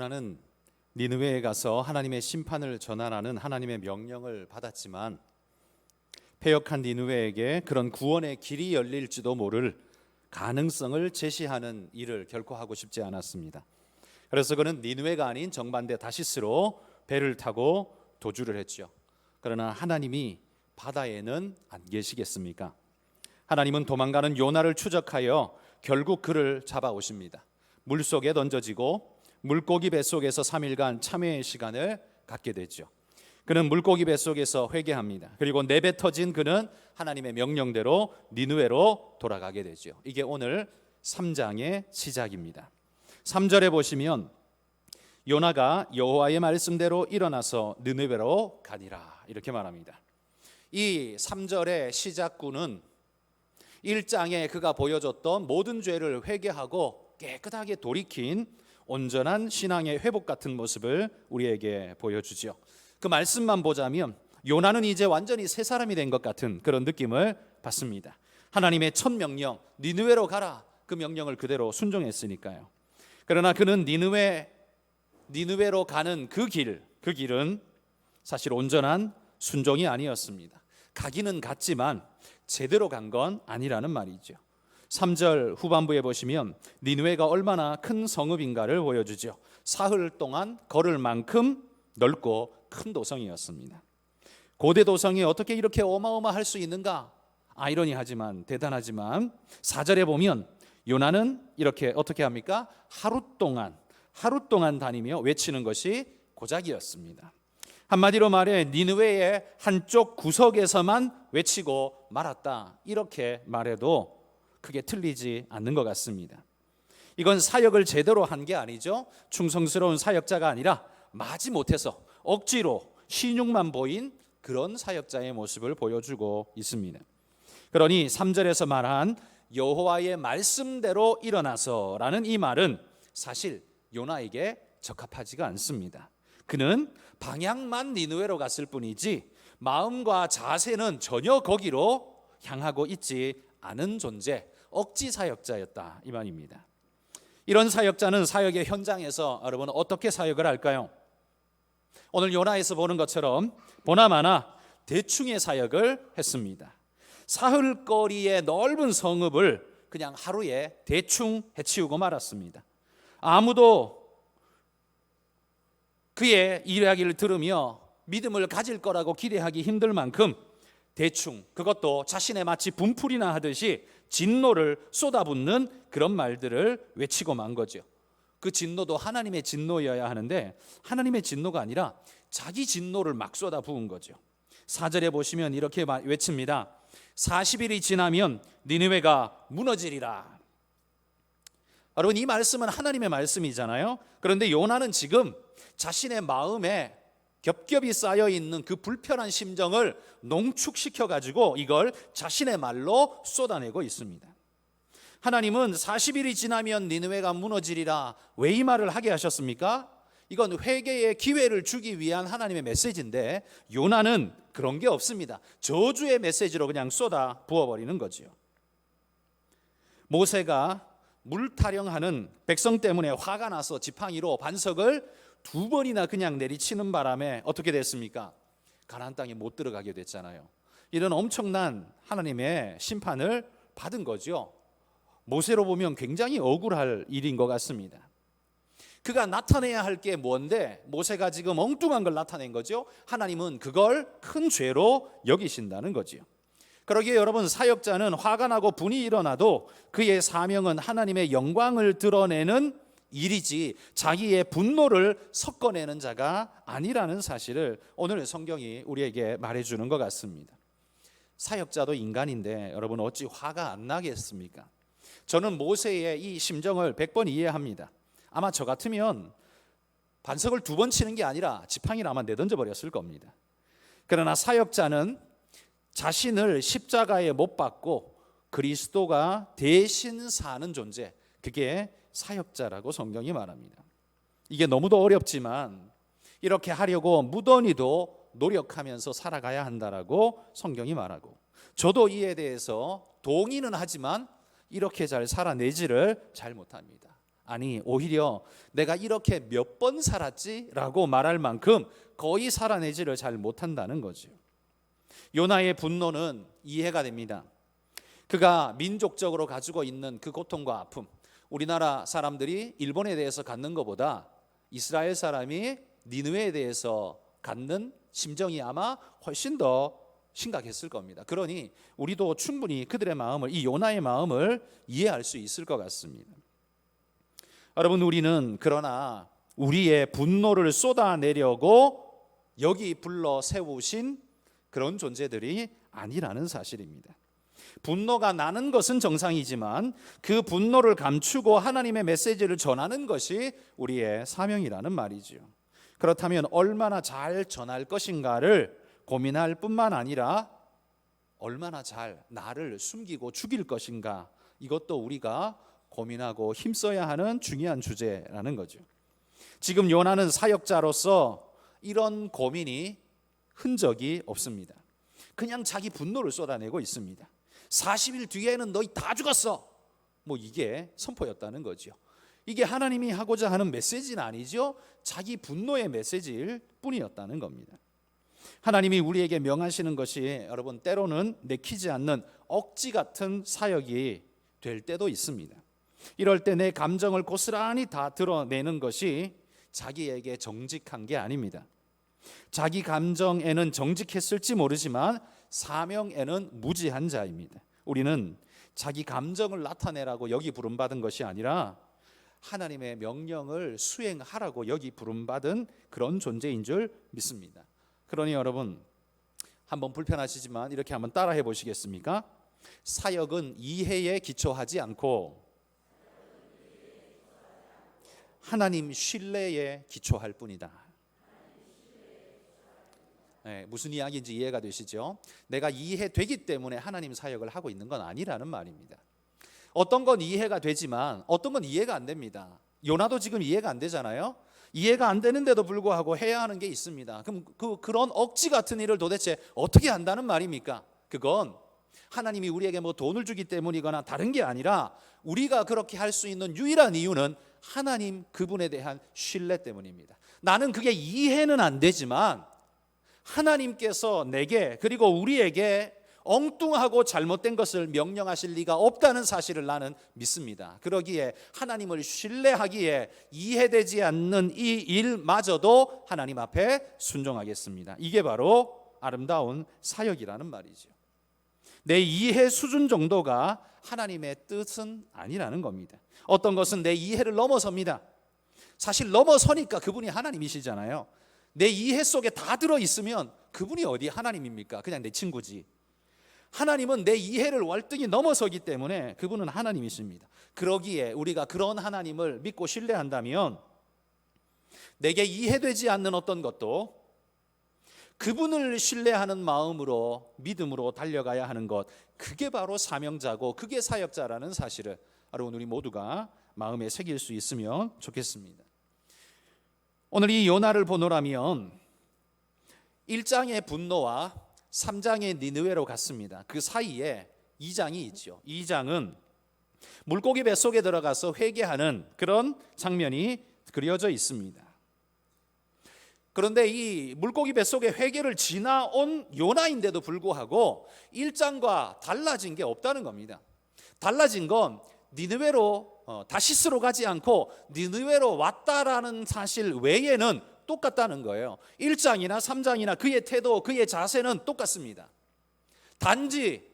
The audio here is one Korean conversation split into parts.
요나는 니느웨에 가서 하나님의 심판을 전하라는 하나님의 명령을 받았지만 패역한 니느웨에게 그런 구원의 길이 열릴지도 모를 가능성을 제시하는 일을 결코 하고 싶지 않았습니다. 그래서 그는 니느웨가 아닌 정반대 다시스로 배를 타고 도주를 했죠. 그러나 하나님이 바다에는 안 계시겠습니까? 하나님은 도망가는 요나를 추적하여 결국 그를 잡아오십니다. 물속에 던져지고 물고기 뱃속에서 3일간 참회의 시간을 갖게 되죠. 그는 물고기 뱃속에서 회개합니다. 그리고 내뱉어진 그는 하나님의 명령대로 니느웨로 돌아가게 되죠. 이게 오늘 3장의 시작입니다. 3절에 보시면 요나가 여호와의 말씀대로 일어나서 니느웨로 가니라 이렇게 말합니다. 이 3절의 시작구는 1장에 그가 보여줬던 모든 죄를 회개하고 깨끗하게 돌이킨 온전한 신앙의 회복 같은 모습을 우리에게 보여주죠. 그 말씀만 보자면 요나는 이제 완전히 새 사람이 된 것 같은 그런 느낌을 받습니다. 하나님의 첫 명령 니느웨로 가라, 그 명령을 그대로 순종했으니까요. 그러나 그는 니느웨로 가는 그 길은 사실 온전한 순종이 아니었습니다. 가기는 갔지만 제대로 간 건 아니라는 말이죠. 3절 후반부에 보시면 니느웨가 얼마나 큰 성읍인가를 보여주죠. 사흘 동안 걸을 만큼 넓고 큰 도성이었습니다. 고대 도성이 어떻게 이렇게 어마어마할 수 있는가? 아이러니하지만 대단하지만 4절에 보면 요나는 이렇게 어떻게 합니까? 하루 동안 다니며 외치는 것이 고작이었습니다. 한마디로 말해 니느웨의 한쪽 구석에서만 외치고 말았다, 이렇게 말해도 크게 틀리지 않는 것 같습니다. 이건 사역을 제대로 한 게 아니죠. 충성스러운 사역자가 아니라 마지못해서 억지로 신용만 보인 그런 사역자의 모습을 보여주고 있습니다. 그러니 3절에서 말한 여호와의 말씀대로 일어나서라는 이 말은 사실 요나에게 적합하지가 않습니다. 그는 방향만 니느웨로 갔을 뿐이지 마음과 자세는 전혀 거기로 향하고 있지 않은 존재, 억지 사역자였다 이 말입니다. 이런 사역자는 사역의 현장에서 여러분 어떻게 사역을 할까요? 오늘 요나에서 보는 것처럼 보나마나 대충의 사역을 했습니다. 사흘거리의 넓은 성읍을 그냥 하루에 대충 해치우고 말았습니다. 아무도 그의 이야기를 들으며 믿음을 가질 거라고 기대하기 힘들 만큼 대충, 그것도 자신의 마치 분풀이나 하듯이 진노를 쏟아붓는 그런 말들을 외치고 만 거죠. 그 진노도 하나님의 진노여야 하는데 하나님의 진노가 아니라 자기 진노를 막 쏟아부은 거죠. 4절에 보시면 이렇게 외칩니다. 40일이 지나면 니느웨가 무너지리라. 여러분, 이 말씀은 하나님의 말씀이잖아요. 그런데 요나는 지금 자신의 마음에 겹겹이 쌓여있는 그 불편한 심정을 농축시켜가지고 이걸 자신의 말로 쏟아내고 있습니다. 하나님은 40일이 지나면 니느웨가 무너지리라, 왜 이 말을 하게 하셨습니까? 이건 회개의 기회를 주기 위한 하나님의 메시지인데 요나는 그런 게 없습니다. 저주의 메시지로 그냥 쏟아 부어버리는 거죠. 모세가 물 타령하는 백성 때문에 화가 나서 지팡이로 반석을 2번이나 그냥 내리치는 바람에 어떻게 됐습니까? 가나안 땅에 못 들어가게 됐잖아요. 이런 엄청난 하나님의 심판을 받은 거죠. 모세로 보면 굉장히 억울할 일인 것 같습니다. 그가 나타내야 할 게 뭔데 모세가 지금 엉뚱한 걸 나타낸 거죠. 하나님은 그걸 큰 죄로 여기신다는 거죠. 그러기에 여러분, 사역자는 화가 나고 분이 일어나도 그의 사명은 하나님의 영광을 드러내는 일이지 자기의 분노를 섞어내는 자가 아니라는 사실을 오늘 성경이 우리에게 말해주는 것 같습니다. 사역자도 인간인데 여러분 어찌 화가 안 나겠습니까? 저는 모세의 이 심정을 100번 이해합니다. 아마 저 같으면 반석을 2번 치는 게 아니라 지팡이를 아마 내던져 버렸을 겁니다. 그러나 사역자는 자신을 십자가에 못 박고 그리스도가 대신 사는 존재, 그게 사역자라고 성경이 말합니다. 이게 너무도 어렵지만 이렇게 하려고 무던히도 노력하면서 살아가야 한다라고 성경이 말하고, 저도 이에 대해서 동의는 하지만 이렇게 잘 살아내지를 잘 못합니다. 아니 오히려 내가 이렇게 몇 번 살았지라고 말할 만큼 거의 살아내지를 잘 못한다는 거죠. 요나의 분노는 이해가 됩니다. 그가 민족적으로 가지고 있는 그 고통과 아픔, 우리나라 사람들이 일본에 대해서 갖는 것보다 이스라엘 사람이 니느웨에 대해서 갖는 심정이 아마 훨씬 더 심각했을 겁니다. 그러니 우리도 충분히 그들의 마음을, 이 요나의 마음을 이해할 수 있을 것 같습니다. 여러분, 우리는 그러나 우리의 분노를 쏟아내려고 여기 불러 세우신 그런 존재들이 아니라는 사실입니다. 분노가 나는 것은 정상이지만 그 분노를 감추고 하나님의 메시지를 전하는 것이 우리의 사명이라는 말이죠. 그렇다면 얼마나 잘 전할 것인가를 고민할 뿐만 아니라 얼마나 잘 나를 숨기고 죽일 것인가, 이것도 우리가 고민하고 힘써야 하는 중요한 주제라는 거죠. 지금 요나는 사역자로서 이런 고민이 흔적이 없습니다. 그냥 자기 분노를 쏟아내고 있습니다. 40일 뒤에는 너희 다 죽었어, 뭐 이게 선포였다는 거죠. 이게 하나님이 하고자 하는 메시지는 아니죠. 자기 분노의 메시지일 뿐이었다는 겁니다. 하나님이 우리에게 명하시는 것이 여러분 때로는 내키지 않는 억지 같은 사역이 될 때도 있습니다. 이럴 때 내 감정을 고스란히 다 드러내는 것이 자기에게 정직한 게 아닙니다. 자기 감정에는 정직했을지 모르지만 사명에는 무지한 자입니다. 우리는 자기 감정을 나타내라고 여기 부름받은 것이 아니라 하나님의 명령을 수행하라고 여기 부름받은 그런 존재인 줄 믿습니다. 그러니 여러분, 한번 불편하시지만 이렇게 한번 따라해 보시겠습니까? 사역은 이해에 기초하지 않고 하나님 신뢰에 기초할 뿐이다. 네, 무슨 이야기인지 이해가 되시죠? 내가 이해되기 때문에 하나님 사역을 하고 있는 건 아니라는 말입니다. 어떤 건 이해가 되지만 어떤 건 이해가 안 됩니다. 요나도 지금 이해가 안 되잖아요. 이해가 안 되는데도 불구하고 해야 하는 게 있습니다. 그럼 그런 억지 같은 일을 도대체 어떻게 한다는 말입니까? 그건 하나님이 우리에게 뭐 돈을 주기 때문이거나 다른 게 아니라 우리가 그렇게 할 수 있는 유일한 이유는 하나님 그분에 대한 신뢰 때문입니다. 나는 그게 이해는 안 되지만 하나님께서 내게 그리고 우리에게 엉뚱하고 잘못된 것을 명령하실 리가 없다는 사실을 나는 믿습니다. 그러기에 하나님을 신뢰하기에 이해되지 않는 이 일마저도 하나님 앞에 순종하겠습니다. 이게 바로 아름다운 사역이라는 말이죠. 내 이해 수준 정도가 하나님의 뜻은 아니라는 겁니다. 어떤 것은 내 이해를 넘어섭니다. 사실 넘어서니까 그분이 하나님이시잖아요. 내 이해 속에 다 들어있으면 그분이 어디 하나님입니까? 그냥 내 친구지. 하나님은 내 이해를 월등히 넘어서기 때문에 그분은 하나님이십니다. 그러기에 우리가 그런 하나님을 믿고 신뢰한다면 내게 이해되지 않는 어떤 것도 그분을 신뢰하는 마음으로 믿음으로 달려가야 하는 것, 그게 바로 사명자고 그게 사역자라는 사실을 여러분 우리 모두가 마음에 새길 수 있으면 좋겠습니다. 오늘 이 요나를 보노라면 1장의 분노와 3장의 니느웨로 갔습니다. 그 사이에 2장이 있죠. 2장은 물고기 뱃속에 들어가서 회개하는 그런 장면이 그려져 있습니다. 그런데 이 물고기 뱃속에 회개를 지나온 요나인데도 불구하고 1장과 달라진 게 없다는 겁니다. 달라진 건 니느웨로 다시스로 가지 않고 니느웨로 왔다라는 사실 외에는 똑같다는 거예요. 1장이나 3장이나 그의 태도, 그의 자세는 똑같습니다. 단지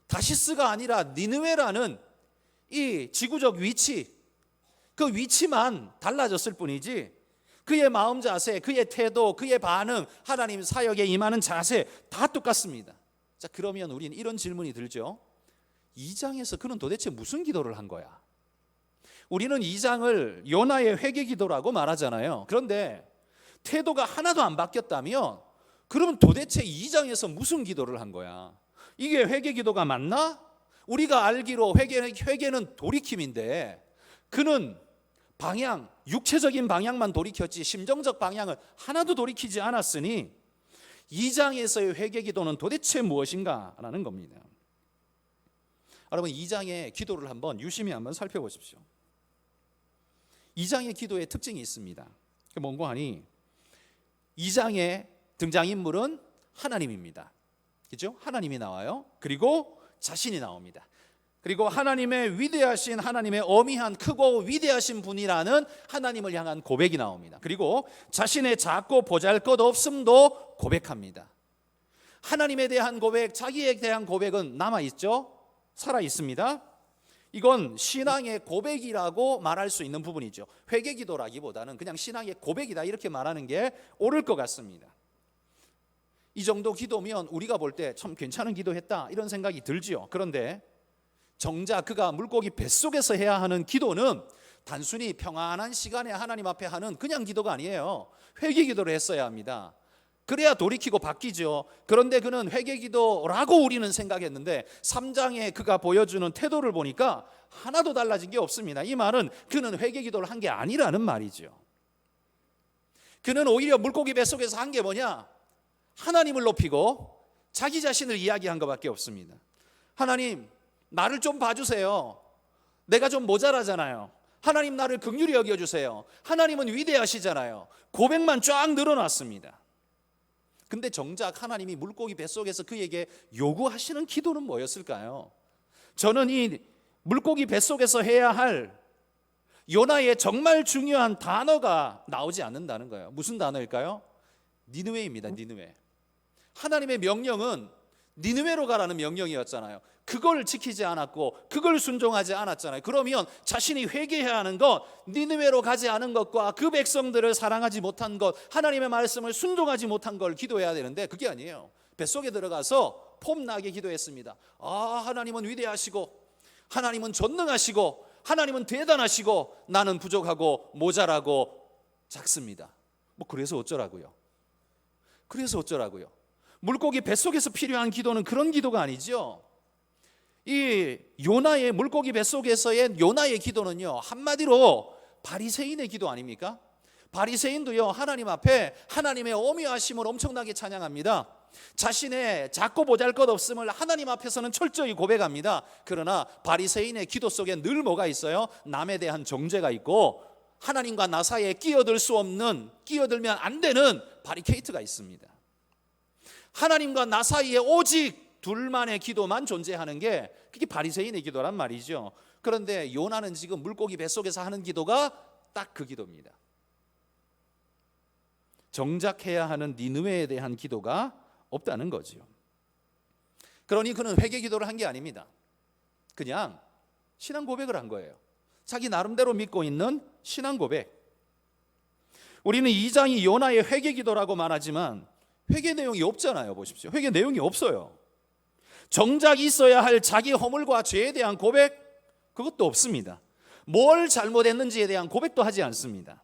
다시스가 아니라 니느웨라는 이 지구적 위치, 그 위치만 달라졌을 뿐이지 그의 마음 자세, 그의 태도, 그의 반응, 하나님 사역에 임하는 자세 다 똑같습니다. 자, 그러면 우리는 이런 질문이 들죠. 2장에서 그는 도대체 무슨 기도를 한 거야? 우리는 2장을 요나의 회개 기도라고 말하잖아요. 그런데 태도가 하나도 안 바뀌었다면 그러면 도대체 2장에서 무슨 기도를 한 거야? 이게 회개 기도가 맞나? 우리가 알기로 회개는 돌이킴인데 그는 방향, 육체적인 방향만 돌이켰지 심정적 방향은 하나도 돌이키지 않았으니 2장에서의 회개 기도는 도대체 무엇인가 라는 겁니다. 여러분 2장의 기도를 한번 유심히 한번 살펴보십시오. 2장의 기도의 특징이 있습니다. 그게 뭔고 하니 2장의 등장인물은 하나님입니다. 그죠? 하나님이 나와요. 그리고 자신이 나옵니다. 그리고 하나님의 위대하신, 하나님의 어미한 크고 위대하신 분이라는 하나님을 향한 고백이 나옵니다. 그리고 자신의 작고 보잘것없음도 고백합니다. 하나님에 대한 고백, 자기에 대한 고백은 남아있죠? 살아있습니다. 이건 신앙의 고백이라고 말할 수 있는 부분이죠. 회개기도라기보다는 그냥 신앙의 고백이다 이렇게 말하는 게 옳을 것 같습니다. 이 정도 기도면 우리가 볼 때 참 괜찮은 기도했다 이런 생각이 들지요. 그런데 정작 그가 물고기 뱃속에서 해야 하는 기도는 단순히 평안한 시간에 하나님 앞에 하는 그냥 기도가 아니에요. 회개기도를 했어야 합니다. 그래야 돌이키고 바뀌죠. 그런데 그는 회개기도라고 우리는 생각했는데 3장에 그가 보여주는 태도를 보니까 하나도 달라진 게 없습니다. 이 말은 그는 회개기도를 한 게 아니라는 말이죠. 그는 오히려 물고기 뱃속에서 한 게 뭐냐? 하나님을 높이고 자기 자신을 이야기한 것밖에 없습니다. 하나님, 나를 좀 봐주세요. 내가 좀 모자라잖아요. 하나님, 나를 긍휼히 여겨주세요. 하나님은 위대하시잖아요. 고백만 쫙 늘어났습니다. 근데 정작 하나님이 물고기 뱃속에서 그에게 요구하시는 기도는 뭐였을까요? 저는 이 물고기 뱃속에서 해야 할 요나의 정말 중요한 단어가 나오지 않는다는 거예요. 무슨 단어일까요? 니느웨입니다. 니느웨. 하나님의 명령은 니느웨로 가라는 명령이었잖아요. 그걸 지키지 않았고 그걸 순종하지 않았잖아요. 그러면 자신이 회개해야 하는 것, 니느웨로 가지 않은 것과 그 백성들을 사랑하지 못한 것, 하나님의 말씀을 순종하지 못한 걸 기도해야 되는데 그게 아니에요. 뱃속에 들어가서 폼나게 기도했습니다. 하나님은 위대하시고 하나님은 전능하시고 하나님은 대단하시고 나는 부족하고 모자라고 작습니다. 그래서 어쩌라고요? 물고기 뱃속에서 필요한 기도는 그런 기도가 아니죠. 이 요나의 물고기 뱃속에서의 요나의 기도는요, 한마디로 바리새인의 기도 아닙니까? 바리새인도요, 하나님 앞에 하나님의 어미하심을 엄청나게 찬양합니다. 자신의 작고 보잘것없음을 하나님 앞에서는 철저히 고백합니다. 그러나 바리새인의 기도 속에 늘 뭐가 있어요? 남에 대한 정죄가 있고 하나님과 나 사이에 끼어들면 안 되는 바리케이트가 있습니다. 하나님과 나 사이에 오직 둘만의 기도만 존재하는 게 그게 바리새인의 기도란 말이죠. 그런데 요나는 지금 물고기 뱃속에서 하는 기도가 딱 그 기도입니다. 정작 해야 하는 니느웨에 대한 기도가 없다는 거죠. 그러니 그는 회개 기도를 한 게 아닙니다. 그냥 신앙 고백을 한 거예요. 자기 나름대로 믿고 있는 신앙 고백. 우리는 2장이 요나의 회개 기도라고 말하지만 회개 내용이 없잖아요. 보십시오. 회개 내용이 없어요. 정작 있어야 할 자기 허물과 죄에 대한 고백, 그것도 없습니다. 뭘 잘못했는지에 대한 고백도 하지 않습니다.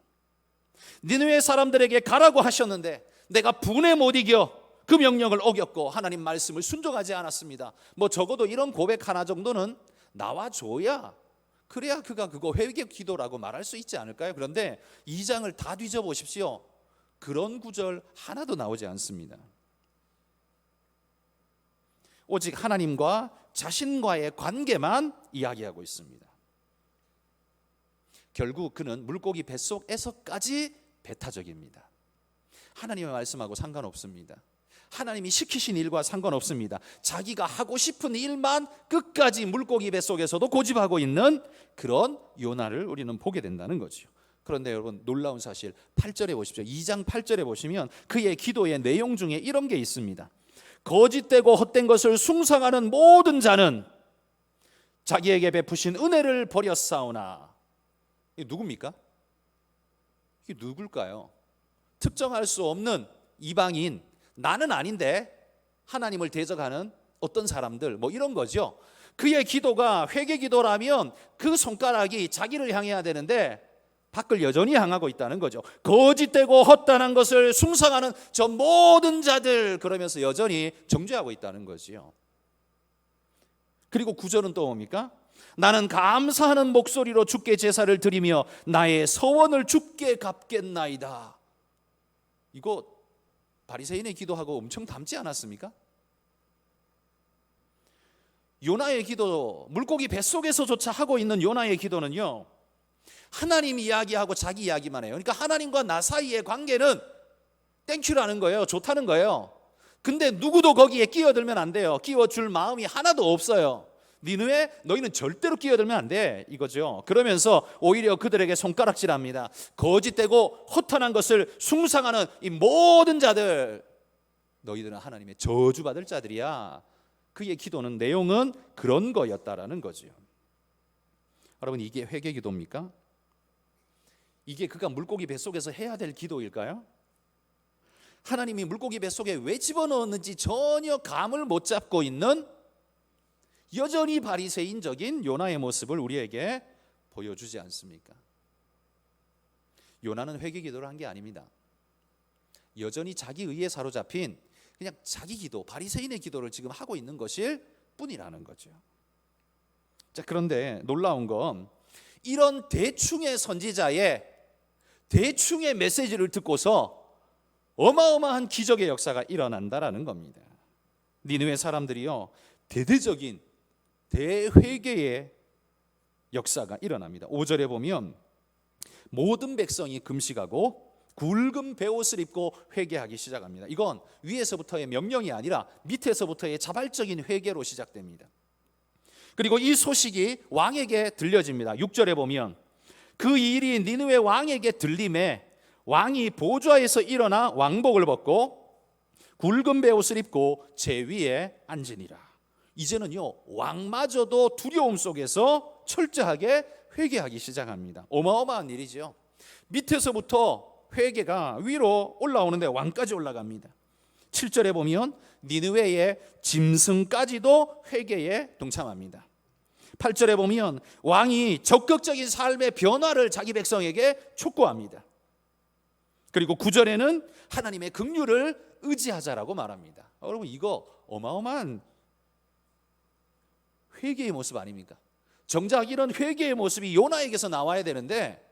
니느웨 사람들에게 가라고 하셨는데 내가 분에 못 이겨 그 명령을 어겼고 하나님 말씀을 순종하지 않았습니다. 적어도 이런 고백 하나 정도는 나와줘야, 그래야 그가 그거 회개 기도라고 말할 수 있지 않을까요? 그런데 2장을 다 뒤져보십시오. 그런 구절 하나도 나오지 않습니다. 오직 하나님과 자신과의 관계만 이야기하고 있습니다. 결국 그는 물고기 뱃속에서까지 배타적입니다. 하나님의 말씀하고 상관없습니다. 하나님이 시키신 일과 상관없습니다. 자기가 하고 싶은 일만 끝까지 물고기 뱃속에서도 고집하고 있는 그런 요나를 우리는 보게 된다는 거죠. 그런데 여러분, 놀라운 사실 8절에 보십시오. 2장 8절에 보시면 그의 기도의 내용 중에 이런 게 있습니다. 거짓되고 헛된 것을 숭상하는 모든 자는 자기에게 베푸신 은혜를 버렸사오나. 이게 누굽니까? 이게 누굴까요? 특정할 수 없는 이방인, 나는 아닌데 하나님을 대적하는 어떤 사람들, 이런 거죠. 그의 기도가 회개 기도라면 그 손가락이 자기를 향해야 되는데 밖을 여전히 향하고 있다는 거죠. 거짓되고 헛단한 것을 숭상하는 저 모든 자들, 그러면서 여전히 정죄하고 있다는 거지요. 그리고 9절은 또 뭡니까? 나는 감사하는 목소리로 주께 제사를 드리며 나의 서원을 주께 갚겠나이다. 이거 바리새인의 기도하고 엄청 닮지 않았습니까? 요나의 기도, 물고기 뱃속에서조차 하고 있는 요나의 기도는요, 하나님 이야기하고 자기 이야기만 해요. 그러니까 하나님과 나 사이의 관계는 땡큐라는 거예요. 좋다는 거예요. 근데 누구도 거기에 끼어들면 안 돼요. 끼워줄 마음이 하나도 없어요. 니느웨 너희는 절대로 끼어들면 안 돼 이거죠. 그러면서 오히려 그들에게 손가락질합니다. 거짓되고 허탄한 것을 숭상하는 이 모든 자들, 너희들은 하나님의 저주받을 자들이야. 그의 기도는 내용은 그런 거였다라는 거죠. 여러분, 이게 회개 기도입니까? 이게 그가 물고기 뱃속에서 해야 될 기도일까요? 하나님이 물고기 뱃속에 왜 집어넣었는지 전혀 감을 못 잡고 있는 여전히 바리새인적인 요나의 모습을 우리에게 보여주지 않습니까? 요나는 회개 기도를 한 게 아닙니다. 여전히 자기 의에 사로잡힌 그냥 자기 기도, 바리새인의 기도를 지금 하고 있는 것일 뿐이라는 거죠. 자, 그런데 놀라운 건 이런 대충의 선지자의 대충의 메시지를 듣고서 어마어마한 기적의 역사가 일어난다라는 겁니다. 니느웨 사람들이요, 대대적인 대회개의 역사가 일어납니다. 5절에 보면 모든 백성이 금식하고 굵은 베옷을 입고 회개하기 시작합니다. 이건 위에서부터의 명령이 아니라 밑에서부터의 자발적인 회개로 시작됩니다. 그리고 이 소식이 왕에게 들려집니다. 6절에 보면 그 일이 니느웨 왕에게 들림에 왕이 보좌에서 일어나 왕복을 벗고 굵은 베옷을 입고 제 위에 앉으니라. 이제는요, 왕마저도 두려움 속에서 철저하게 회개하기 시작합니다. 어마어마한 일이죠. 밑에서부터 회개가 위로 올라오는데 왕까지 올라갑니다. 7절에 보면 니느웨의 짐승까지도 회개에 동참합니다. 8절에 보면 왕이 적극적인 삶의 변화를 자기 백성에게 촉구합니다. 그리고 9절에는 하나님의 긍휼을 의지하자라고 말합니다. 여러분, 이거 어마어마한 회개의 모습 아닙니까? 정작 이런 회개의 모습이 요나에게서 나와야 되는데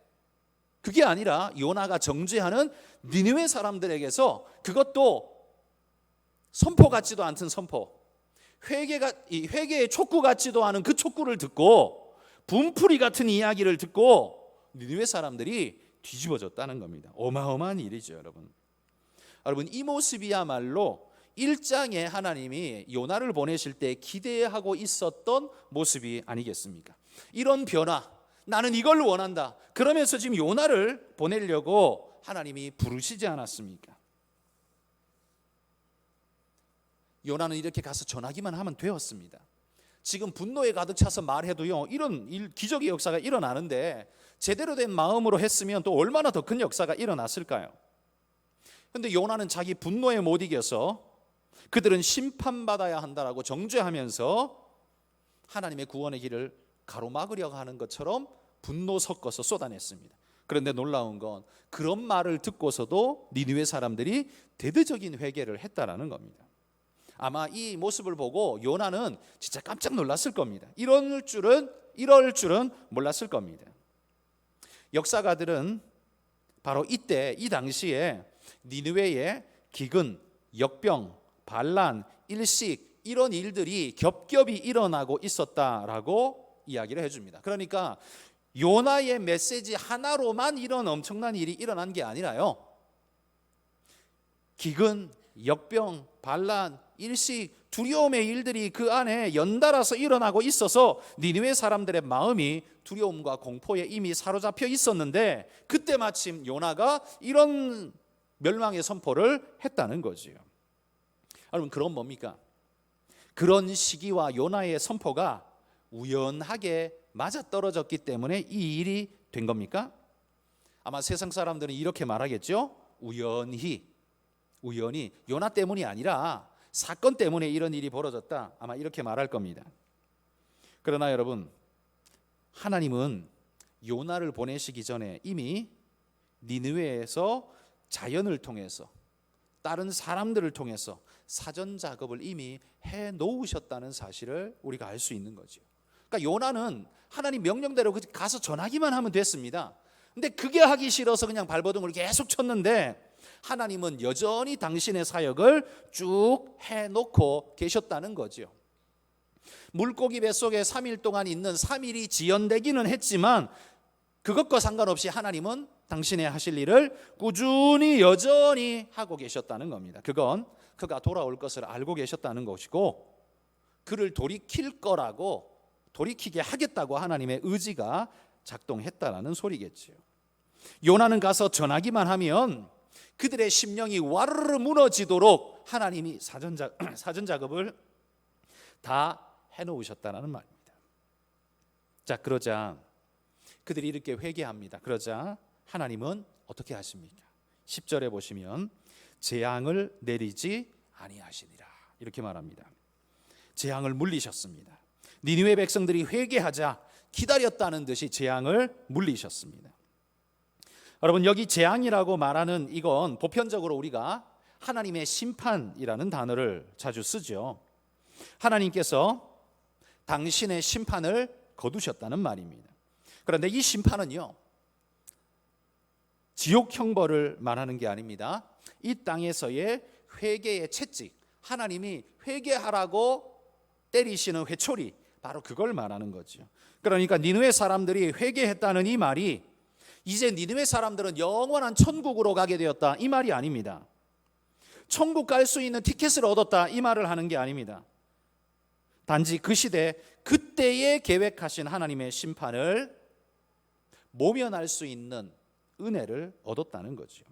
그게 아니라 요나가 정죄하는 니느웨 사람들에게서 그것도 선포 같지도 않던 선포, 회개의 촉구 같지도 않은 그 촉구를 듣고 분풀이 같은 이야기를 듣고 니느웨 사람들이 뒤집어졌다는 겁니다. 어마어마한 일이죠, 여러분. 여러분, 이 모습이야말로 1장에 하나님이 요나를 보내실 때 기대하고 있었던 모습이 아니겠습니까? 이런 변화, 나는 이걸 원한다. 그러면서 지금 요나를 보내려고 하나님이 부르시지 않았습니까? 요나는 이렇게 가서 전하기만 하면 되었습니다. 지금 분노에 가득 차서 말해도요, 이런 기적의 역사가 일어나는데 제대로 된 마음으로 했으면 또 얼마나 더 큰 역사가 일어났을까요? 그런데 요나는 자기 분노에 못 이겨서 그들은 심판받아야 한다라고 정죄하면서 하나님의 구원의 길을 가로막으려고 하는 것처럼 분노 섞어서 쏟아냈습니다. 그런데 놀라운 건 그런 말을 듣고서도 니느웨 사람들이 대대적인 회개를 했다라는 겁니다. 아마 이 모습을 보고 요나는 진짜 깜짝 놀랐을 겁니다. 이럴 줄은 몰랐을 겁니다. 역사가들은 바로 이때 이 당시에 니느웨의 기근, 역병, 반란, 일식 이런 일들이 겹겹이 일어나고 있었다라고 이야기를 해줍니다. 그러니까 요나의 메시지 하나로만 이런 엄청난 일이 일어난 게 아니라요, 기근, 역병, 반란, 일식, 두려움의 일들이 그 안에 연달아서 일어나고 있어서 니느웨 사람들의 마음이 두려움과 공포에 이미 사로잡혀 있었는데 그때 마침 요나가 이런 멸망의 선포를 했다는 거지요. 여러분, 그건 뭡니까? 그런 시기와 요나의 선포가 우연하게 맞아떨어졌기 때문에 이 일이 된 겁니까? 아마 세상 사람들은 이렇게 말하겠죠. 우연히 요나 때문이 아니라 사건 때문에 이런 일이 벌어졌다, 아마 이렇게 말할 겁니다. 그러나 여러분, 하나님은 요나를 보내시기 전에 이미 니느웨에서 자연을 통해서 다른 사람들을 통해서 사전 작업을 이미 해 놓으셨다는 사실을 우리가 알 수 있는 거죠. 그러니까 요나는 하나님 명령대로 가서 전하기만 하면 됐습니다. 근데 그게 하기 싫어서 그냥 발버둥을 계속 쳤는데 하나님은 여전히 당신의 사역을 쭉 해놓고 계셨다는 거죠. 물고기 뱃속에 3일 동안 있는 3일이 지연되기는 했지만 그것과 상관없이 하나님은 당신의 하실 일을 꾸준히 여전히 하고 계셨다는 겁니다. 그건 그가 돌아올 것을 알고 계셨다는 것이고, 그를 돌이킬 거라고, 돌이키게 하겠다고 하나님의 의지가 작동했다라는 소리겠지요. 요나는 가서 전하기만 하면 그들의 심령이 와르르 무너지도록 하나님이 사전 작업을 다 해놓으셨다는 말입니다. 자, 그러자 그들이 이렇게 회개합니다. 그러자 하나님은 어떻게 하십니까? 10절에 보시면 재앙을 내리지 아니하시니라 이렇게 말합니다. 재앙을 물리셨습니다. 니느웨 백성들이 회개하자 기다렸다는 듯이 재앙을 물리셨습니다. 여러분, 여기 재앙이라고 말하는 이건 보편적으로 우리가 하나님의 심판이라는 단어를 자주 쓰죠. 하나님께서 당신의 심판을 거두셨다는 말입니다. 그런데 이 심판은요, 지옥 형벌을 말하는 게 아닙니다. 이 땅에서의 회개의 채찍, 하나님이 회개하라고 때리시는 회초리, 바로 그걸 말하는 거죠. 그러니까 니느웨 사람들이 회개했다는 이 말이 이제 니느웨 사람들은 영원한 천국으로 가게 되었다, 이 말이 아닙니다. 천국 갈 수 있는 티켓을 얻었다, 이 말을 하는 게 아닙니다. 단지 그 시대 그때에 계획하신 하나님의 심판을 모면할 수 있는 은혜를 얻었다는 거죠.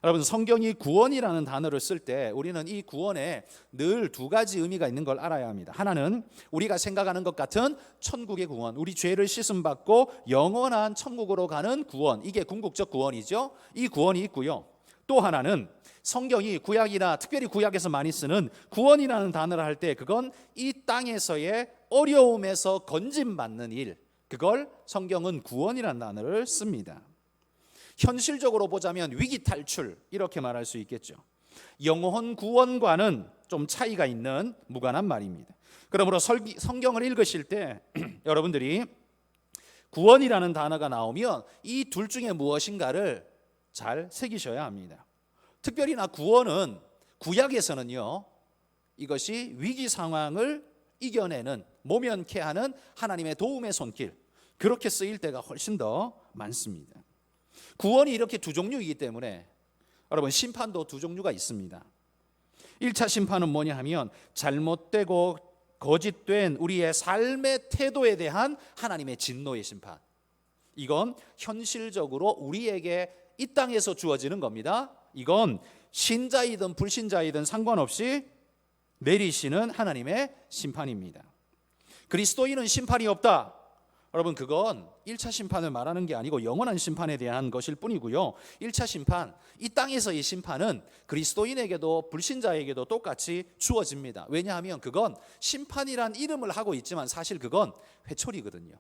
여러분, 성경이 구원이라는 단어를 쓸 때 우리는 이 구원에 늘 두 가지 의미가 있는 걸 알아야 합니다. 하나는 우리가 생각하는 것 같은 천국의 구원, 우리 죄를 씻음받고 영원한 천국으로 가는 구원, 이게 궁극적 구원이죠. 이 구원이 있고요. 또 하나는 성경이 구약이나 특별히 구약에서 많이 쓰는 구원이라는 단어를 할 때 그건 이 땅에서의 어려움에서 건짐받는 일, 그걸 성경은 구원이라는 단어를 씁니다. 현실적으로 보자면 위기 탈출, 이렇게 말할 수 있겠죠. 영혼 구원과는 좀 차이가 있는 무관한 말입니다. 그러므로 성경을 읽으실 때 여러분들이 구원이라는 단어가 나오면 이 둘 중에 무엇인가를 잘 새기셔야 합니다. 특별히나 구원은 구약에서는요, 이것이 위기 상황을 이겨내는, 모면케 하는 하나님의 도움의 손길, 그렇게 쓰일 때가 훨씬 더 많습니다. 구원이 이렇게 두 종류이기 때문에 여러분, 심판도 두 종류가 있습니다. 1차 심판은 뭐냐 하면 잘못되고 거짓된 우리의 삶의 태도에 대한 하나님의 진노의 심판. 이건 현실적으로 우리에게 이 땅에서 주어지는 겁니다. 이건 신자이든 불신자이든 상관없이 내리시는 하나님의 심판입니다. 그리스도인은 심판이 없다. 여러분, 그건 1차 심판을 말하는 게 아니고 영원한 심판에 대한 것일 뿐이고요. 1차 심판, 이 땅에서의 심판은 그리스도인에게도 불신자에게도 똑같이 주어집니다. 왜냐하면 그건 심판이란 이름을 하고 있지만 사실 그건 회초리거든요.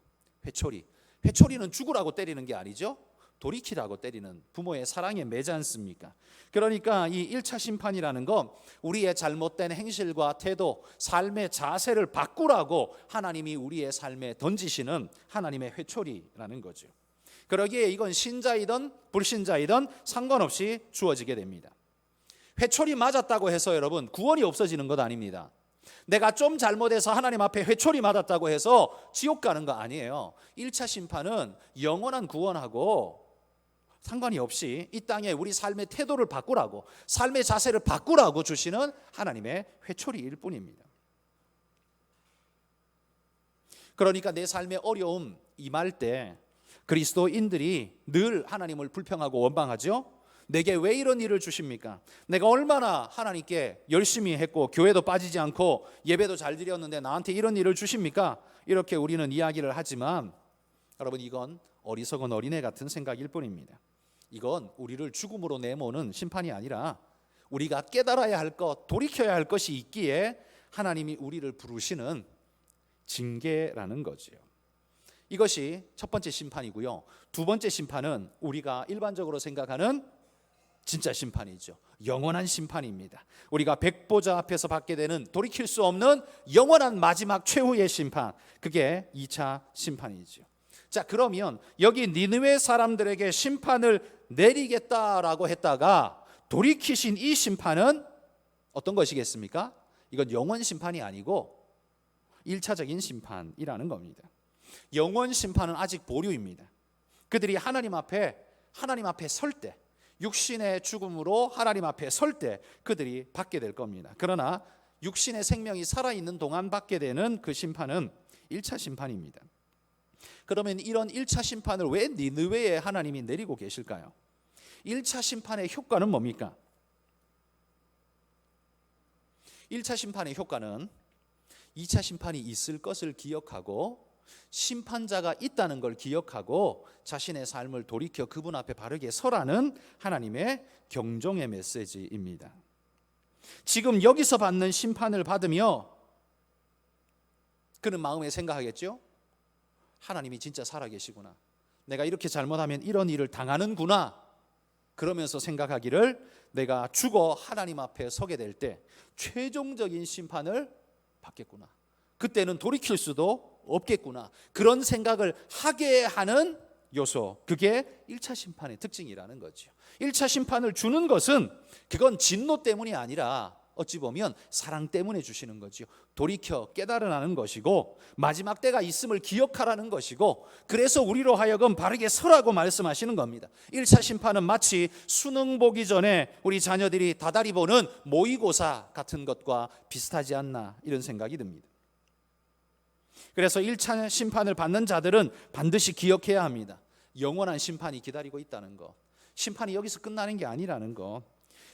회초리는 죽으라고 때리는 게 아니죠. 돌이키라고 때리는 부모의 사랑에 매지 않습니까? 그러니까 이 1차 심판이라는 건 우리의 잘못된 행실과 태도, 삶의 자세를 바꾸라고 하나님이 우리의 삶에 던지시는 하나님의 회초리라는 거죠. 그러기에 이건 신자이든 불신자이든 상관없이 주어지게 됩니다. 회초리 맞았다고 해서 여러분 구원이 없어지는 것 아닙니다. 내가 좀 잘못해서 하나님 앞에 회초리 맞았다고 해서 지옥 가는 거 아니에요. 1차 심판은 영원한 구원하고 상관이 없이 이 땅에 우리 삶의 태도를 바꾸라고, 삶의 자세를 바꾸라고 주시는 하나님의 회초리일 뿐입니다. 그러니까 내 삶의 어려움 임할 때 그리스도인들이 늘 하나님을 불평하고 원망하죠. 내게 왜 이런 일을 주십니까? 내가 얼마나 하나님께 열심히 했고 교회도 빠지지 않고 예배도 잘 드렸는데 나한테 이런 일을 주십니까? 이렇게 우리는 이야기를 하지만 여러분, 이건 어리석은 어린애 같은 생각일 뿐입니다. 이건 우리를 죽음으로 내모는 심판이 아니라 우리가 깨달아야 할 것, 돌이켜야 할 것이 있기에 하나님이 우리를 부르시는 징계라는 거지요. 이것이 첫 번째 심판이고요. 두 번째 심판은 우리가 일반적으로 생각하는 진짜 심판이죠. 영원한 심판입니다. 우리가 백보자 앞에서 받게 되는 돌이킬 수 없는 영원한 마지막 최후의 심판, 그게 2차 심판이죠. 자, 그러면 여기 니느웨 사람들에게 심판을 내리겠다라고 했다가 돌이키신 이 심판은 어떤 것이겠습니까? 이건 영원 심판이 아니고 1차적인 심판이라는 겁니다. 영원 심판은 아직 보류입니다. 그들이 하나님 앞에 설 때, 육신의 죽음으로 하나님 앞에 설 때 그들이 받게 될 겁니다. 그러나 육신의 생명이 살아있는 동안 받게 되는 그 심판은 1차 심판입니다. 그러면 이런 1차 심판을 왜 니느웨에 하나님이 내리고 계실까요? 1차 심판의 효과는 뭡니까? 1차 심판의 효과는 2차 심판이 있을 것을 기억하고 심판자가 있다는 걸 기억하고 자신의 삶을 돌이켜 그분 앞에 바르게 서라는 하나님의 경종의 메시지입니다. 지금 여기서 받는 심판을 받으며 그는 마음에 생각하겠죠? 하나님이 진짜 살아계시구나. 내가 이렇게 잘못하면 이런 일을 당하는구나. 그러면서 생각하기를 내가 죽어 하나님 앞에 서게 될 때 최종적인 심판을 받겠구나. 그때는 돌이킬 수도 없겠구나. 그런 생각을 하게 하는 요소, 그게 1차 심판의 특징이라는 거죠. 1차 심판을 주는 것은 그건 진노 때문이 아니라 어찌 보면 사랑 때문에 주시는 거죠. 돌이켜 깨달으라는 것이고 마지막 때가 있음을 기억하라는 것이고 그래서 우리로 하여금 바르게 서라고 말씀하시는 겁니다. 1차 심판은 마치 수능 보기 전에 우리 자녀들이 다달이 보는 모의고사 같은 것과 비슷하지 않나 이런 생각이 듭니다. 그래서 1차 심판을 받는 자들은 반드시 기억해야 합니다. 영원한 심판이 기다리고 있다는 것. 심판이 여기서 끝나는 게 아니라는 것.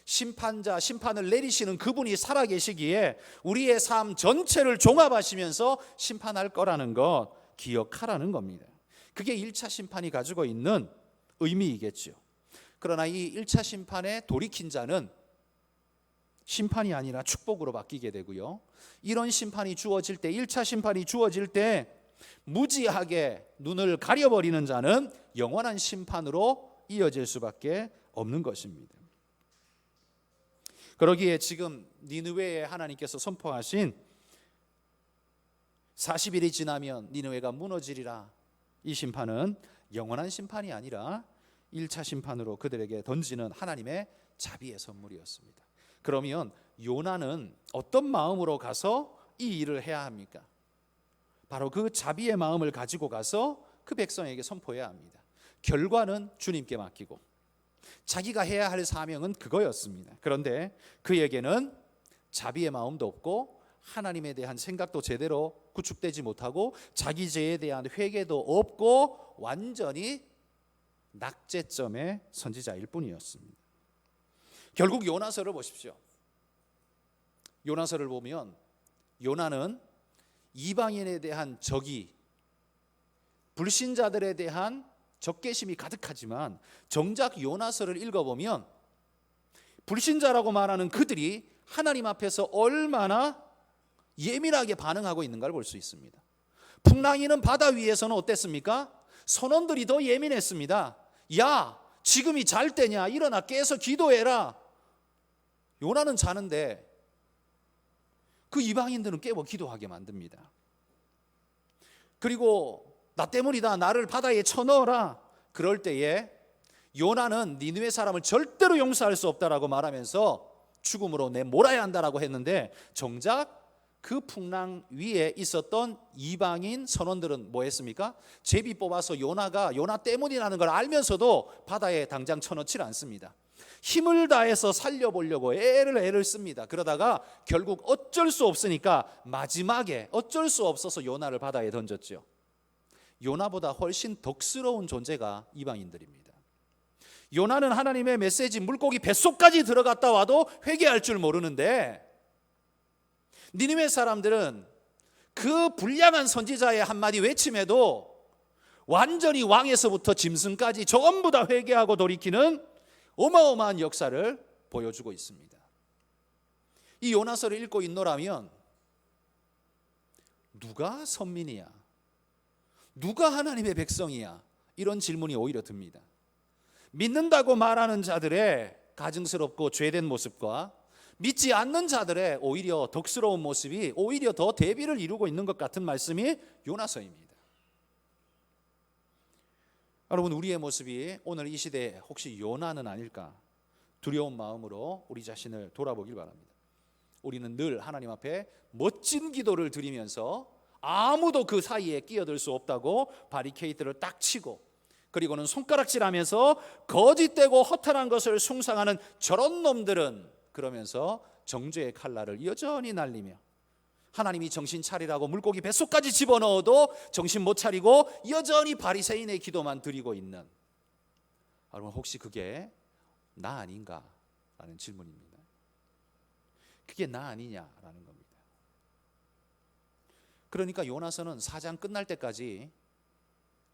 심판을 내리시는 그분이 살아계시기에 우리의 삶 전체를 종합하시면서 심판할 거라는 것 기억하라는 겁니다. 그게 1차 심판이 가지고 있는 의미이겠죠. 그러나 이 1차 심판에 돌이킨 자는 심판이 아니라 축복으로 바뀌게 되고요. 이런 심판이 주어질 때 1차 심판이 주어질 때 무지하게 눈을 가려버리는 자는 영원한 심판으로 이어질 수밖에 없는 것입니다. 그러기에 지금 니느웨에 하나님께서 선포하신 40일이 지나면 니느웨가 무너지리라, 이 심판은 영원한 심판이 아니라 1차 심판으로 그들에게 던지는 하나님의 자비의 선물이었습니다. 그러면 요나는 어떤 마음으로 가서 이 일을 해야 합니까? 바로 그 자비의 마음을 가지고 가서 그 백성에게 선포해야 합니다. 결과는 주님께 맡기고 자기가 해야 할 사명은 그거였습니다. 그런데 그에게는 자비의 마음도 없고 하나님에 대한 생각도 제대로 구축되지 못하고 자기 죄에 대한 회개도 없고 완전히 낙제점의 선지자일 뿐이었습니다. 결국 요나서를 보십시오. 요나서를 보면 요나는 이방인에 대한 적이, 불신자들에 대한 적개심이 가득하지만 정작 요나서를 읽어보면 불신자라고 말하는 그들이 하나님 앞에서 얼마나 예민하게 반응하고 있는가를 볼 수 있습니다. 풍랑이는 바다 위에서는 어땠습니까? 선원들이 더 예민했습니다. 야, 지금이 잘 때냐? 일어나 깨서 기도해라. 요나는 자는데 그 이방인들은 깨워 기도하게 만듭니다. 그리고 나 때문이다, 나를 바다에 쳐넣어라. 그럴 때에 요나는 니느웨 사람을 절대로 용서할 수 없다라고 말하면서 죽음으로 내몰아야 한다라고 했는데 정작 그 풍랑 위에 있었던 이방인 선원들은 뭐 했습니까? 제비 뽑아서 요나 때문이라는 걸 알면서도 바다에 당장 쳐넣지 않습니다. 힘을 다해서 살려보려고 애를 씁니다. 그러다가 결국 어쩔 수 없으니까 마지막에 어쩔 수 없어서 요나를 바다에 던졌죠. 요나보다 훨씬 덕스러운 존재가 이방인들입니다. 요나는 하나님의 메시지 물고기 뱃속까지 들어갔다 와도 회개할 줄 모르는데 니느웨 사람들은 그 불량한 선지자의 한마디 외침에도 완전히 왕에서부터 짐승까지 전부 다 회개하고 돌이키는 어마어마한 역사를 보여주고 있습니다. 이 요나서를 읽고 있노라면 누가 선민이야? 누가 하나님의 백성이야? 이런 질문이 오히려 듭니다. 믿는다고 말하는 자들의 가증스럽고 죄된 모습과 믿지 않는 자들의 오히려 덕스러운 모습이 오히려 더 대비를 이루고 있는 것 같은 말씀이 요나서입니다. 여러분, 우리의 모습이 오늘 이 시대에 혹시 요나는 아닐까 두려운 마음으로 우리 자신을 돌아보길 바랍니다. 우리는 늘 하나님 앞에 멋진 기도를 드리면서 아무도 그 사이에 끼어들 수 없다고 바리케이트를 딱 치고 그리고는 손가락질하면서 거짓되고 허탄한 것을 숭상하는 저런 놈들은, 그러면서 정죄의 칼날을 여전히 날리며 하나님이 정신 차리라고 물고기 뱃속까지 집어넣어도 정신 못 차리고 여전히 바리새인의 기도만 드리고 있는, 여러분 혹시 그게 나 아닌가라는 질문입니다. 그게 나 아니냐라는 겁니다. 그러니까 요나서는 4장 끝날 때까지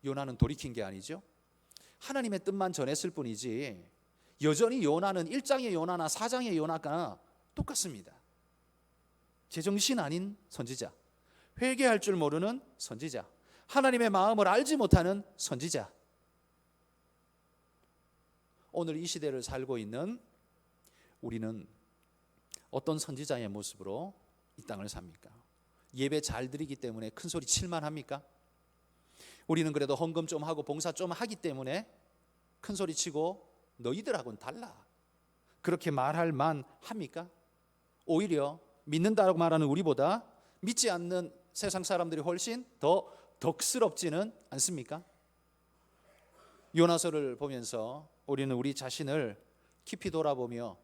요나는 돌이킨 게 아니죠. 하나님의 뜻만 전했을 뿐이지 여전히 요나는 1장의 요나나 4장의 요나가 똑같습니다. 제정신 아닌 선지자, 회개할 줄 모르는 선지자, 하나님의 마음을 알지 못하는 선지자. 오늘 이 시대를 살고 있는 우리는 어떤 선지자의 모습으로 이 땅을 삽니까? 예배 잘 드리기 때문에 큰 소리 칠만 합니까? 우리는 그래도 헌금 좀 하고 봉사 좀 하기 때문에 큰 소리 치고 너희들하고는 달라, 그렇게 말할 만 합니까? 오히려 믿는다고 말하는 우리보다 믿지 않는 세상 사람들이 훨씬 더 덕스럽지는 않습니까? 요나서를 보면서 우리는 우리 자신을 깊이 돌아보며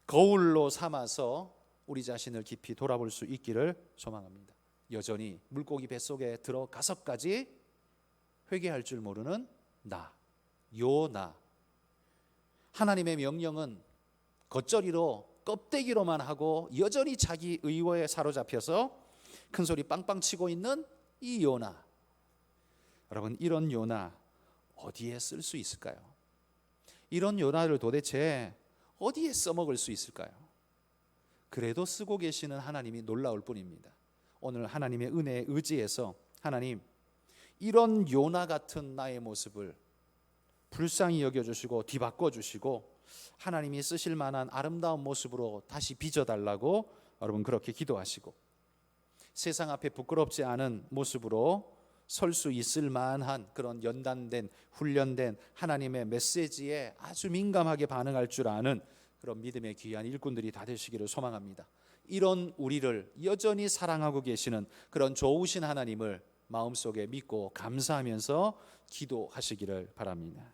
거울로 삼아서 우리 자신을 깊이 돌아볼 수 있기를 소망합니다. 여전히 물고기 뱃속에 들어가서까지 회개할 줄 모르는 나, 요나. 하나님의 명령은 겉절이로 껍데기로만 하고 여전히 자기 의호에 사로잡혀서 큰소리 빵빵 치고 있는 이 요나. 여러분, 이런 요나 어디에 쓸 수 있을까요? 이런 요나를 도대체 어디에 써먹을 수 있을까요? 그래도 쓰고 계시는 하나님이 놀라울 뿐입니다. 오늘 하나님의 은혜에 의지해서 하나님, 이런 요나 같은 나의 모습을 불쌍히 여겨주시고 뒤바꿔 주시고 하나님이 쓰실 만한 아름다운 모습으로 다시 빚어달라고 여러분 그렇게 기도하시고, 세상 앞에 부끄럽지 않은 모습으로 설 수 있을 만한 그런 연단된, 훈련된 하나님의 메시지에 아주 민감하게 반응할 줄 아는 그런 믿음의 귀한 일꾼들이 다 되시기를 소망합니다. 이런 우리를 여전히 사랑하고 계시는 그런 좋으신 하나님을 마음속에 믿고 감사하면서 기도하시기를 바랍니다.